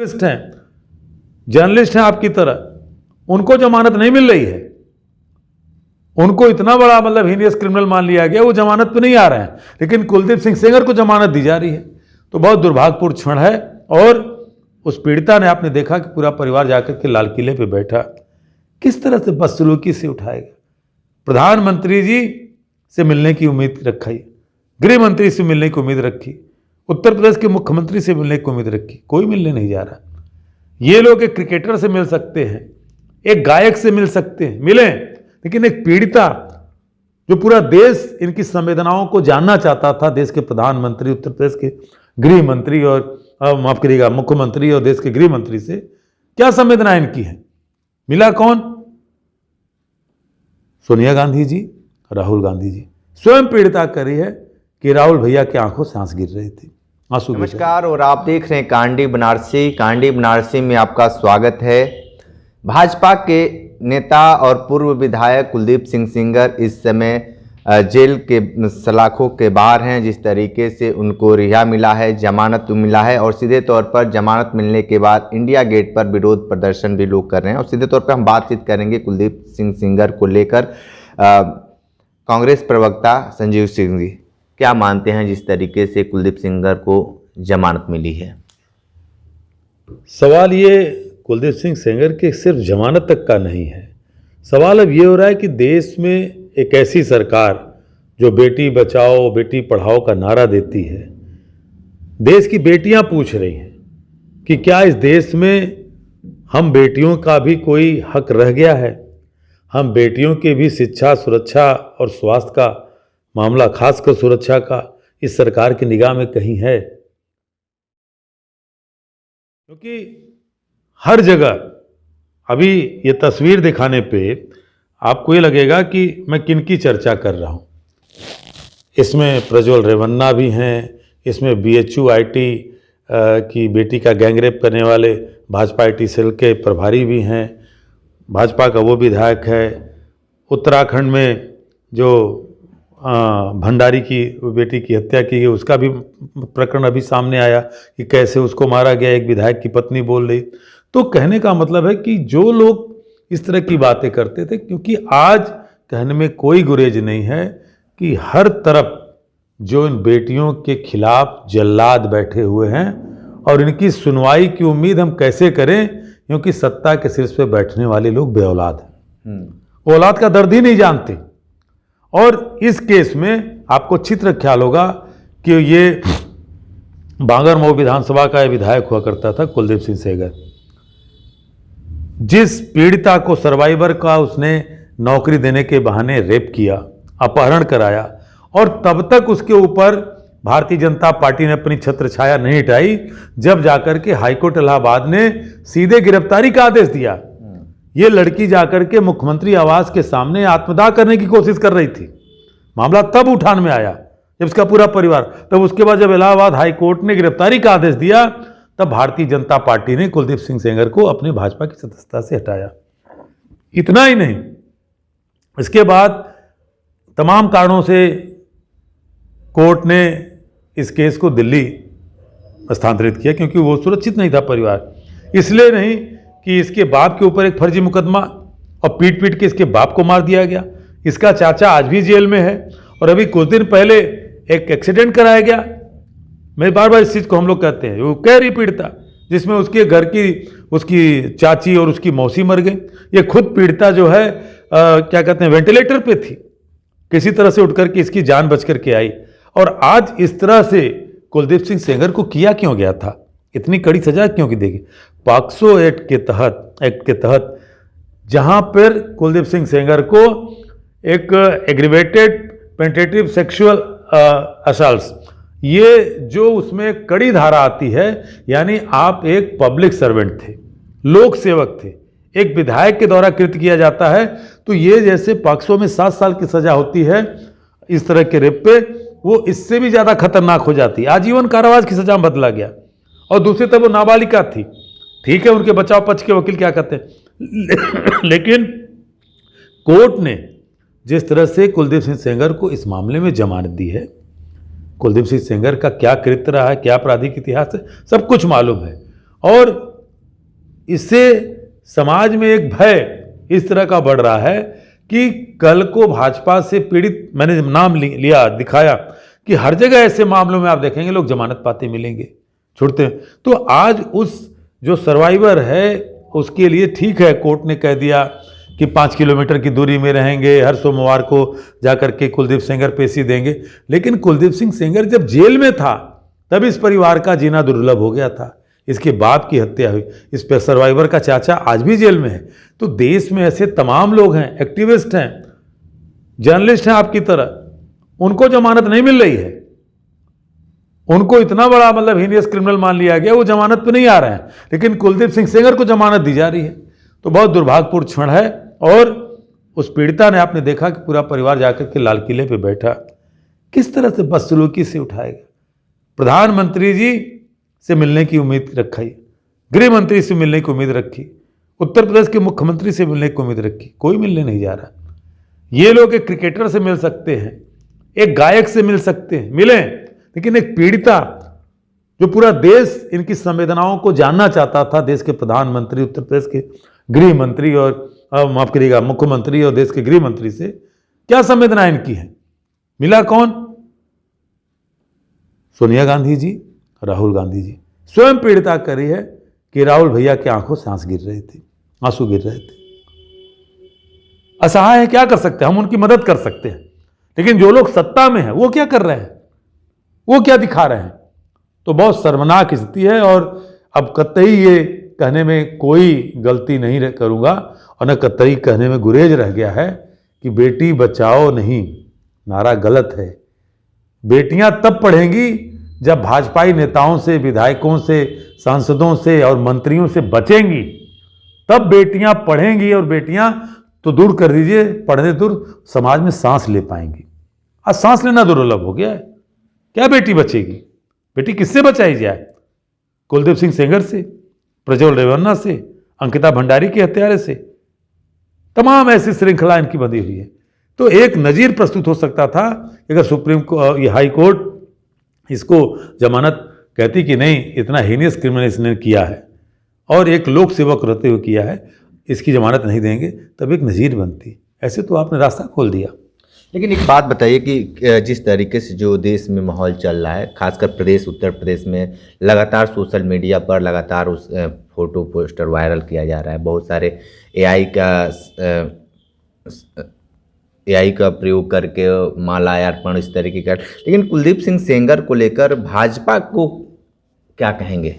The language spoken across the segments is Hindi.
जर्नलिस्ट हैं, जर्नलिस्ट हैं आपकी तरह, उनको जमानत नहीं मिल रही है। उनको इतना बड़ा मतलब हीनियस क्रिमिनल मान लिया गया, वो जमानत पे नहीं आ रहे हैं, लेकिन कुलदीप सिंह सेंगर को जमानत दी जा रही है। तो बहुत दुर्भाग्यपूर्ण क्षण है। और उस पीड़िता ने, आपने देखा कि पूरा परिवार जाकर के लाल किले पे बैठा, किस तरह से बदसलूकी से उठाएगा। प्रधानमंत्री जी से मिलने की उम्मीद रखी, गृह मंत्री से मिलने की उम्मीद रखी, उत्तर प्रदेश के मुख्यमंत्री से मिलने की उम्मीद रखी, कोई मिलने नहीं जा रहा। ये लोग एक क्रिकेटर से मिल सकते हैं, एक गायक से मिल सकते हैं, मिले, लेकिन एक पीड़िता जो पूरा देश इनकी संवेदनाओं को जानना चाहता था, देश के प्रधानमंत्री, उत्तर प्रदेश के गृह मंत्री और माफ करिएगा मुख्यमंत्री और देश के गृह मंत्री से क्या संवेदना इनकी है, मिला कौन? सोनिया गांधी जी, राहुल गांधी जी। स्वयं पीड़िता करी है कि राहुल भैया की आंखों से आंसू गिर रही थी, आंसू। नमस्कार, और आप देख रहे हैं कांडी बनारसी। कांडी बनारसी में आपका स्वागत है। भाजपा के नेता और पूर्व विधायक कुलदीप सिंह सेंगर इस समय जेल के सलाखों के बाहर हैं। जिस तरीके से उनको रिहा मिला है, जमानत मिला है, और सीधे तौर पर जमानत मिलने के बाद इंडिया गेट पर विरोध प्रदर्शन भी लोग कर रहे हैं। और सीधे तौर पर हम बातचीत करेंगे कुलदीप सिंह सेंगर को लेकर। कांग्रेस प्रवक्ता संजीव सिंह जी, क्या मानते हैं जिस तरीके से कुलदीप सेंगर को जमानत मिली है? सवाल ये कुलदीप सिंह सेंगर के सिर्फ जमानत तक का नहीं है। सवाल अब ये हो रहा है कि देश में एक ऐसी सरकार जो बेटी बचाओ बेटी पढ़ाओ का नारा देती है, देश की बेटियां पूछ रही हैं कि क्या इस देश में हम बेटियों का भी कोई हक रह गया है? हम बेटियों के भी शिक्षा, सुरक्षा और स्वास्थ्य का मामला, खासकर सुरक्षा का, इस सरकार की निगाह में कहीं है? क्योंकि हर जगह अभी ये तस्वीर दिखाने पे आपको ये लगेगा कि मैं किन की चर्चा कर रहा हूँ। इसमें प्रज्वल रेवन्ना भी हैं, इसमें BHU IT की बेटी का गैंगरेप करने वाले भाजपा IT सेल के प्रभारी भी हैं, भाजपा का वो विधायक है। उत्तराखंड में जो भंडारी की बेटी की हत्या की गई, उसका भी प्रकरण अभी सामने आया कि कैसे उसको मारा गया, एक विधायक की पत्नी बोल रही। तो कहने का मतलब है कि जो लोग इस तरह की बातें करते थे, क्योंकि आज कहने में कोई गुरेज नहीं है कि हर तरफ जो इन बेटियों के खिलाफ जल्लाद बैठे हुए हैं, और इनकी सुनवाई की उम्मीद हम कैसे करें, क्योंकि सत्ता के शीर्ष पे बैठने वाले लोग बेऔलाद हैं, औलाद का दर्द ही नहीं जानते। और इस केस में आपको चित्र ख्याल होगा कि ये बांगरमऊ विधानसभा का विधायक हुआ करता था कुलदीप सिंह सेंगर। जिस पीड़िता को सर्वाइवर का उसने नौकरी देने के बहाने रेप किया, अपहरण कराया, और तब तक उसके ऊपर भारतीय जनता पार्टी ने अपनी छत्र छाया नहीं हटाई, जब जाकर के हाईकोर्ट इलाहाबाद ने सीधे गिरफ्तारी का आदेश दिया। ये लड़की जाकर के मुख्यमंत्री आवास के सामने आत्मदाह करने की कोशिश कर रही थी। मामला तब उठान में आया जब इसका पूरा परिवार, तब उसके बाद जब इलाहाबाद हाईकोर्ट ने गिरफ्तारी का आदेश दिया, तब भारतीय जनता पार्टी ने कुलदीप सिंह सेंगर को अपने भाजपा की सदस्यता से हटाया। इतना ही नहीं, इसके बाद तमाम कारणों से कोर्ट ने इस केस को दिल्ली स्थानांतरित किया, क्योंकि वो सुरक्षित नहीं था परिवार। इसलिए नहीं कि इसके बाप के ऊपर एक फर्जी मुकदमा, और पीट पीट के इसके बाप को मार दिया गया। इसका चाचा आज भी जेल में है, और अभी कुछ दिन पहले एक एक्सीडेंट कराया गया। मैं बार बार इस चीज़ को हम लोग कहते हैं, वो कह रही पीड़िता, जिसमें उसके घर की उसकी चाची और उसकी मौसी मर गई। ये खुद पीड़िता जो है क्या कहते हैं, वेंटिलेटर पे थी, किसी तरह से उठ करके इसकी जान बच करके आई। और आज इस तरह से कुलदीप सिंह सेंगर को किया क्यों गया था, इतनी कड़ी सजा क्यों की देगी? पॉक्सो एक्ट के तहत जहां पर कुलदीप सिंह सेंगर को एक एग्रीवेटेड पेनिट्रेटिव सेक्सुअल असल्ट, ये जो उसमें कड़ी धारा आती है, यानी आप एक पब्लिक सर्वेंट थे, लोक सेवक थे, एक विधायक के द्वारा कृत्य किया जाता है, तो ये जैसे पॉक्सो में 7 साल की सजा होती है इस तरह के रेप पे, वो इससे भी ज्यादा खतरनाक हो जाती है। आजीवन कारावास की सजा में बदला गया। और दूसरी तरफ वो नाबालिका थी, ठीक है, उनके बचाव पक्ष के वकील क्या कहते हैं, लेकिन कोर्ट ने जिस तरह से कुलदीप सिंह सेंगर को इस मामले में जमानत दी है, कुलदीप सिंह सेंगर का क्या कृत्य रहा है, क्या आपराधिक इतिहास है, सब कुछ मालूम है। और इससे समाज में एक भय इस तरह का बढ़ रहा है कि कल को भाजपा से पीड़ित, मैंने नाम लिया दिखाया कि हर जगह ऐसे मामलों में आप देखेंगे लोग जमानत पाते मिलेंगे, छुड़ते हैं। तो आज उस जो सर्वाइवर है उसके लिए ठीक है, कोर्ट ने कह दिया कि 5 किलोमीटर की दूरी में रहेंगे, हर सोमवार को जाकर के कुलदीप सेंगर पेशी देंगे। लेकिन कुलदीप सिंह सेंगर जब जेल में था तब इस परिवार का जीना दुर्लभ हो गया था, इसके बाप की हत्या हुई, इस पर सर्वाइवर का चाचा आज भी जेल में है। तो देश में ऐसे तमाम लोग हैं, एक्टिविस्ट हैं, जर्नलिस्ट हैं आपकी तरह, उनको जमानत नहीं मिल रही है, उनको इतना बड़ा मतलब हीनियस क्रिमिनल मान लिया गया, वो जमानत पे नहीं आ रहे हैं, लेकिन कुलदीप सिंह सेंगर को जमानत दी जा रही है। तो बहुत दुर्भाग्यपूर्ण क्षण है। और उस पीड़िता ने, आपने देखा कि पूरा परिवार जाकर के लाल किले पे बैठा, किस तरह से बदसलूकी से उठाएगा। प्रधानमंत्री जी से मिलने की उम्मीद रखी, गृह मंत्री से मिलने की उम्मीद रखी, उत्तर प्रदेश के मुख्यमंत्री से मिलने की उम्मीद रखी, कोई मिलने नहीं जा रहा। ये लोग एक क्रिकेटर से मिल सकते हैं, एक गायक से मिल सकते हैं, मिलें, लेकिन एक पीड़िता जो पूरा देश इनकी संवेदनाओं को जानना चाहता था, देश के प्रधानमंत्री, उत्तर प्रदेश के गृह मंत्री और माफ करिएगा मुख्यमंत्री और देश के गृह मंत्री से क्या संवेदना इनकी है, मिला कौन? सोनिया गांधी जी, राहुल गांधी जी। स्वयं पीड़िता कह रही है कि राहुल भैया की आंखों से आंसू गिर रहे थे, आंसू गिर रहे थे। असहाय है, क्या कर सकते हैं हम? उनकी मदद कर सकते हैं, लेकिन जो लोग सत्ता में हैं वो क्या कर रहे हैं, वो क्या दिखा रहे हैं? तो बहुत शर्मनाक स्थिति है। और अब कतई ये कहने में कोई गलती नहीं करूंगा और न कतई कहने में गुरेज रह गया है कि बेटी बचाओ नहीं, नारा गलत है। बेटियां तब पढ़ेंगी जब भाजपाई नेताओं से, विधायकों से, सांसदों से और मंत्रियों से बचेंगी, तब बेटियां पढ़ेंगी। और बेटियां तो दूर कर दीजिए, पढ़ने दूर, समाज में सांस ले पाएंगी। आज सांस लेना दुर्लभ हो गया है। क्या बेटी बचेगी? बेटी किससे बचाई जाए? कुलदीप सिंह सेंगर से, प्रज्वल रेवन्ना से, अंकिता भंडारी के हत्यारे से, तमाम ऐसी श्रृंखला इनकी बंधी हुई है। तो एक नजीर प्रस्तुत हो सकता था अगर सुप्रीम हाई कोर्ट इसको जमानत कहती कि नहीं, इतना हीनियस क्रिमिनल इसने किया है और एक लोक सेवक रहते हुए किया है, इसकी जमानत नहीं देंगे, तब एक नजीर बनती। ऐसे तो आपने रास्ता खोल दिया। लेकिन एक बात बताइए कि जिस तरीके से जो देश में माहौल चल रहा है, खासकर प्रदेश, उत्तर प्रदेश में लगातार सोशल मीडिया पर लगातार उस फोटो पोस्टर वायरल किया जा रहा है, बहुत सारे एआई का प्रयोग करके माला अर्पण इस तरीके का। लेकिन कुलदीप सिंह सेंगर को लेकर भाजपा को क्या कहेंगे?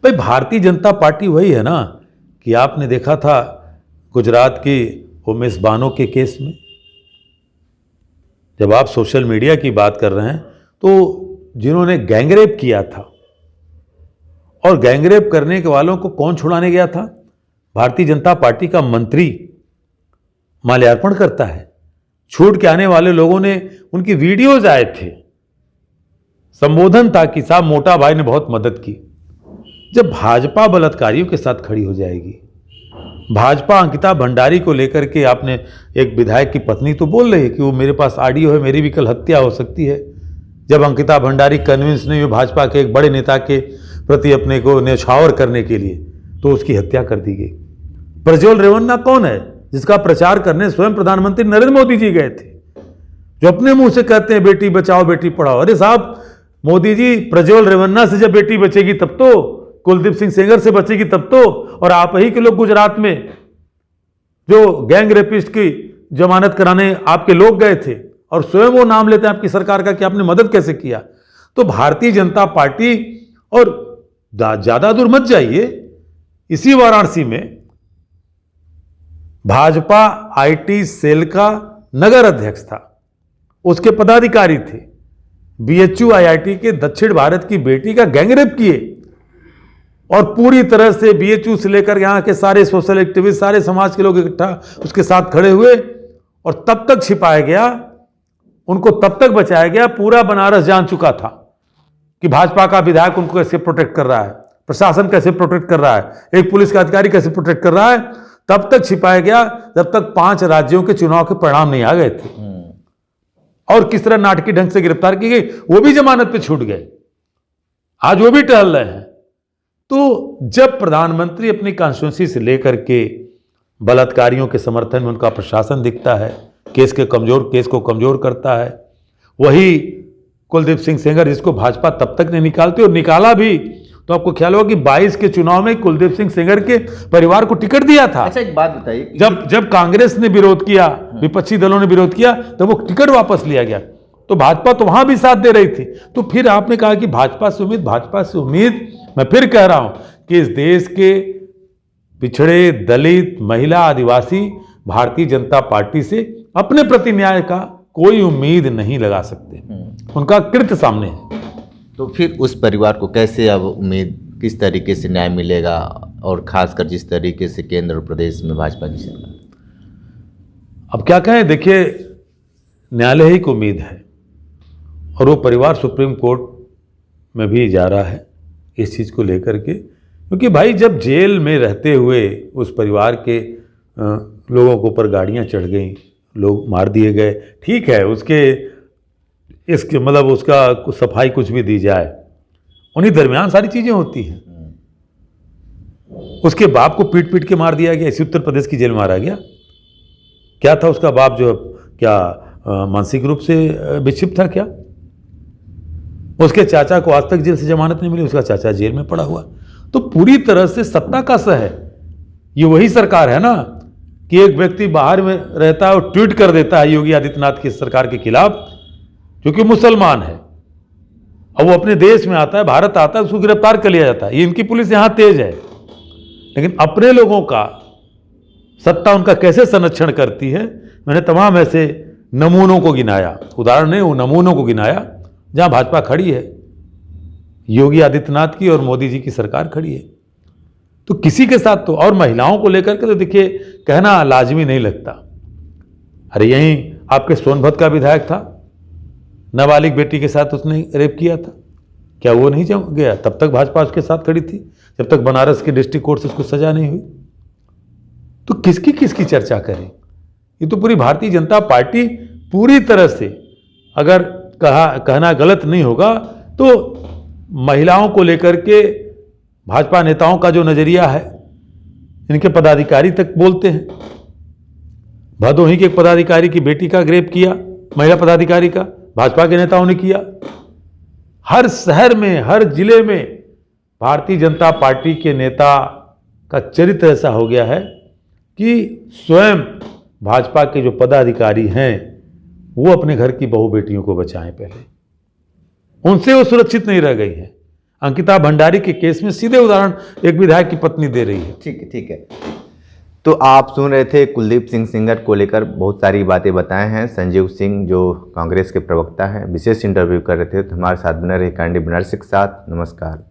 भाई, भारतीय जनता पार्टी वही है ना कि आपने देखा था गुजरात की उमेश बानो के केस में। जब आप सोशल मीडिया की बात कर रहे हैं तो जिन्होंने गैंगरेप किया था, और गैंगरेप करने के वालों को कौन छुड़ाने गया था? भारतीय जनता पार्टी का मंत्री माल्यार्पण करता है। छूट के आने वाले लोगों ने, उनकी वीडियोज आए थे, संबोधन था कि साहब मोटा भाई ने बहुत मदद की। जब भाजपा बलात्कारियों के साथ खड़ी हो जाएगी, भाजपा अंकिता भंडारी को लेकर के, आपने एक विधायक की पत्नी तो बोल रही है कि वो मेरे पास ऑडियो है, मेरी भी कल हत्या हो सकती है। जब अंकिता भंडारी कन्विंस नहीं हुई भाजपा के एक बड़े नेता के प्रति अपने को न्यौछावर करने के लिए, तो उसकी हत्या कर दी गई। प्रज्वल रेवन्ना कौन है जिसका प्रचार करने स्वयं प्रधानमंत्री नरेंद्र मोदी जी गए थे, जो अपने मुंह से कहते हैं बेटी बचाओ बेटी पढ़ाओ। अरे साहब, मोदी जी, प्रज्वल रेवन्ना से जब बेटी बचेगी तब तो, कुलदीप सिंह सेंगर से बचेगी तब तो। और आप ही के लोग गुजरात में जो गैंग रेपिस्ट की जमानत कराने आपके लोग गए थे, और स्वयं वो नाम लेते हैं आपकी सरकार का कि आपने मदद कैसे किया। तो भारतीय जनता पार्टी, और ज्यादा दूर मत जाइए, इसी वाराणसी में भाजपा आईटी सेल का नगर अध्यक्ष था, उसके पदाधिकारी थे, बीएचयू आईआईटी के दक्षिण भारत की बेटी का गैंगरेप किए, और पूरी तरह से बीएचयू से लेकर यहां के सारे सोशल एक्टिविस्ट, सारे समाज के लोग इकट्ठा उसके साथ खड़े हुए, और तब तक छिपाया गया, उनको तब तक बचाया गया। पूरा बनारस जान चुका था कि भाजपा का विधायक उनको कैसे प्रोटेक्ट कर रहा है, प्रशासन कैसे प्रोटेक्ट कर रहा है, एक पुलिस का अधिकारी कैसे प्रोटेक्ट कर रहा है। तब तक छिपाया गया जब तक 5 राज्यों के चुनाव के परिणाम नहीं आ गए थे, और किस तरह नाटकीय ढंग से गिरफ्तार की गई, वो भी जमानत पे छूट गए, आज वो भी टहल रहे हैं। तो जब प्रधानमंत्री अपनी कॉन्स्टिट्यूंसी से लेकर के बलात्कारियों के समर्थन में उनका प्रशासन दिखता है, केस को कमजोर करता है, वही कुलदीप सिंह सेंगर जिसको भाजपा तब तक नहीं निकालती, और निकाला भी तो आपको ख्याल होगा कि 22 के चुनाव में कुलदीप सिंह सेंगर के परिवार को टिकट दिया था। अच्छा, एक बात बताइए, जब कांग्रेस ने विरोध किया, विपक्षी दलों ने विरोध किया, तो वो टिकट वापस लिया गया, तो भाजपा तो वहां भी साथ दे रही थी। तो फिर आपने कहा कि भाजपा से उम्मीद, मैं फिर कह रहा हूं कि इस देश के पिछड़े, दलित, महिला, आदिवासी भारतीय जनता पार्टी से अपने प्रति न्याय का कोई उम्मीद नहीं लगा सकते, उनका कृत्य सामने है। तो फिर उस परिवार को कैसे अब उम्मीद, किस तरीके से न्याय मिलेगा, और खासकर जिस तरीके से केंद्र और प्रदेश में भाजपा की सरकार? अब क्या कहें, देखिए न्यायालय ही को उम्मीद है, और वो परिवार सुप्रीम कोर्ट में भी जा रहा है इस चीज़ को लेकर के, क्योंकि भाई जब जेल में रहते हुए उस परिवार के लोगों के ऊपर गाड़ियां चढ़ गई, लोग मार दिए गए, ठीक है, इसके मतलब उसका सफाई कुछ भी दी जाए, उन्हीं दरमियान सारी चीज़ें होती हैं। उसके बाप को पीट पीट के मार दिया गया, इसी उत्तर प्रदेश की जेल में मारा गया। क्या था उसका बाप, जो क्या मानसिक रूप से विक्षिप्त था क्या? उसके चाचा को आज तक जेल से जमानत नहीं मिली, उसका चाचा जेल में पड़ा हुआ। तो पूरी तरह से सत्ता का सह है, ये वही सरकार है ना कि एक व्यक्ति बाहर में रहता है और ट्वीट कर देता है योगी आदित्यनाथ की सरकार के खिलाफ, क्योंकि मुसलमान है, और वो अपने देश में आता है, भारत आता है, उसको गिरफ्तार कर लिया जाता है। ये इनकी पुलिस यहां तेज है, लेकिन अपने लोगों का सत्ता उनका कैसे संरक्षण करती है, मैंने तमाम ऐसे नमूनों को गिनाया, उदाहरण नहीं, वो नमूनों को गिनाया जहां भाजपा खड़ी है, योगी आदित्यनाथ की और मोदी जी की सरकार खड़ी है। तो किसी के साथ तो, और महिलाओं को लेकर के तो देखिए कहना लाजमी नहीं लगता। अरे यहीं आपके सोनभद्र का विधायक था, नाबालिग बेटी के साथ उसने रेप किया था, क्या वो नहीं गया? तब तक भाजपा उसके साथ खड़ी थी, जब तक बनारस के डिस्ट्रिक्ट कोर्ट से उसको सजा नहीं हुई। तो किसकी चर्चा करें? ये तो पूरी भारतीय जनता पार्टी पूरी तरह से, अगर कहना गलत नहीं होगा तो महिलाओं को लेकर के भाजपा नेताओं का जो नजरिया है, इनके पदाधिकारी तक बोलते हैं। भदोही के एक पदाधिकारी की बेटी का रेप किया, महिला पदाधिकारी का, भाजपा के नेताओं ने किया। हर शहर में, हर जिले में भारतीय जनता पार्टी के नेता का चरित्र ऐसा हो गया है कि स्वयं भाजपा के जो पदाधिकारी हैं वो अपने घर की बहू बेटियों को बचाएं, पहले उनसे वो सुरक्षित नहीं रह गई हैं। अंकिता भंडारी के केस में सीधे उदाहरण एक विधायक की पत्नी दे रही है। ठीक है। तो आप सुन रहे थे कुलदीप सिंह सेंगर को लेकर बहुत सारी बातें बताए हैं संजीव सिंह, जो कांग्रेस के प्रवक्ता हैं, विशेष इंटरव्यू कर रहे थे। तो हमारे साथ बने रहे कांडी बनारसी के साथ। नमस्कार।